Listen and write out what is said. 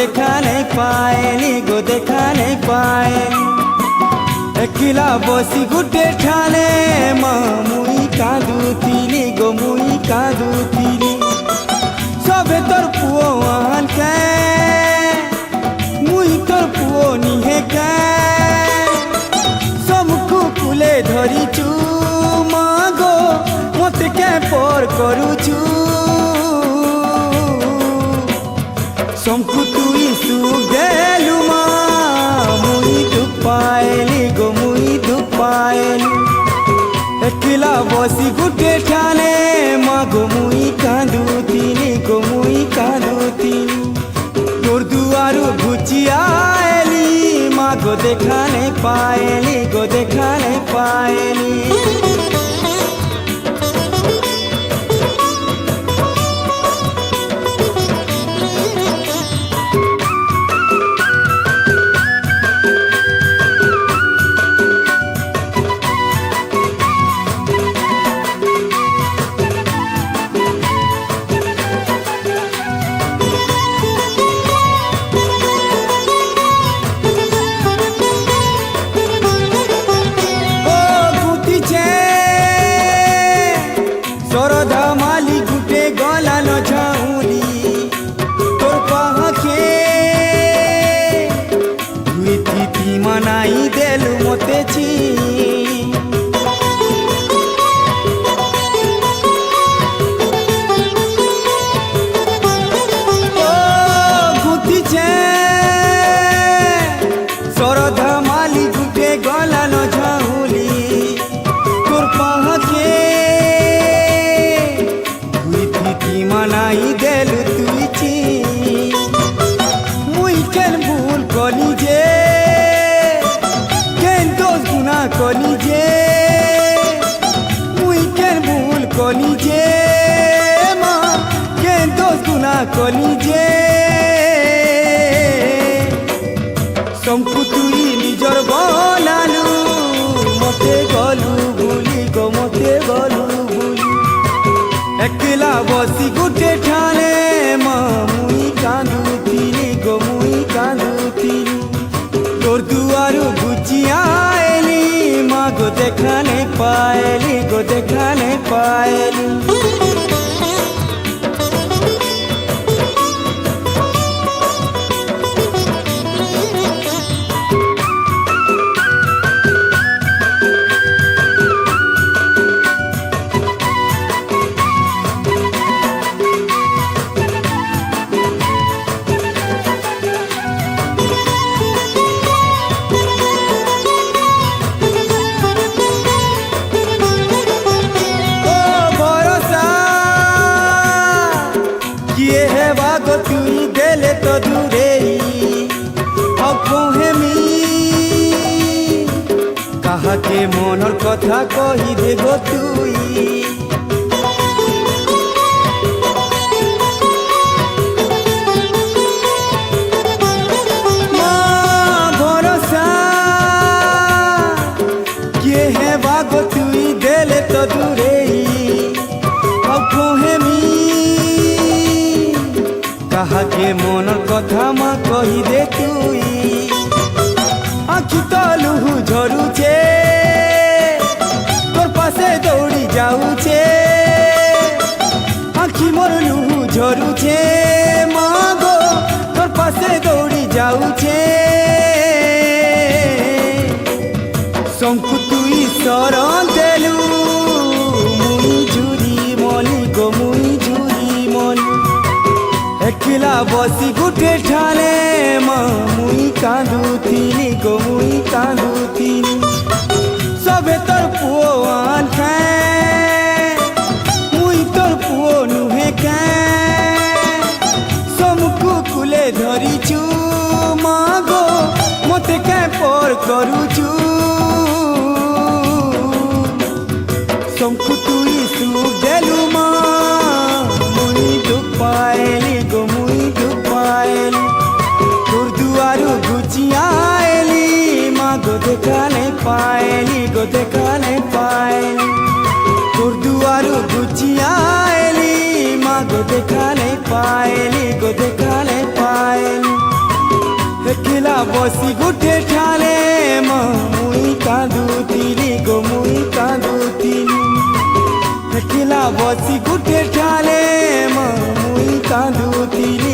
দেখা नहीं पाएली गो देखा नहीं पाएली एकिला बसी गुटे ठाने मुई कांदुतिली गो मुई कांदुतिली सबे तोर पुओ आन के मुई तोर पुओ निहे के सबकु कुले धरिचु मागो मते के पर करूचु समकु तुई सुगेलु मा मुई दुख पाएली गो मुई दुख पाएली एकिला बसी गुटे ठाने मागो मुई कांदुतिली गो मुई कांदुतिली तोर दुआरु घुचियाएली मागो देखा नहीं पाएली गो देखा नहीं पाएली मनाई देलु मते छी ओ गुती छे सरधा माली गुटे गला न झाउली तोर पाहके गुती मनाई देलु तुई छी मुई केन भूल कली जे कली जे मुई केन भूल कली जे माँ केन दोष गुना कली जे समकु तुई निजर बनालु मते गलु भूली गो मते गलु भूली एकिला बसी गुटे ठाने माँ मुई कांदुतिली गो मुई कांदुतिली तोर दुआरु घुचियाएली माँ गो देखा नहीं पाएली गो देखा नहीं पाएली तुई देले तो दूरे अहेमी कहा के मनर कथा कही देव तुई भरोसा किए है बागो तुई देले तो दूरे अहेमी कहा के मनर कथा माँ कही दे तुई आखि तलुहु झरुचे तोर पासे दौड़ी जाऊचे आखि मोर लुहु झरुचे माँ गो तोर पासे दौड़ी जाऊचे शंकु तुई शरण देलु मुई झुरी मली गो मुई झुरी मली एकिला बसी गुटे ठाने माँ मुई कांदुतिली गो मुई कांदुतिली सबे तोर पुओ आन के मुई तोर पुओ नुहे के समकु कुले धरिचु माँ गो मते के पर करूचु समकु तुई सुगेलु माँ मुई दुख पाएली गो मुई दुख पाएली तोर दुआरु घुचियाएली माँ गो देखा नहीं पाएली गो देखा नहीं पाएली तोर दुआरु घुचियाएली माँ गो देखा नहीं पाएली गो देखा नहीं पाएली বসি গুঠে ঠালে মা মুই কাঁদুতিলি গো মুই কাঁদুতিলি একলা বসি গুঠে ঠালে মা মুই কাঁদুতিলি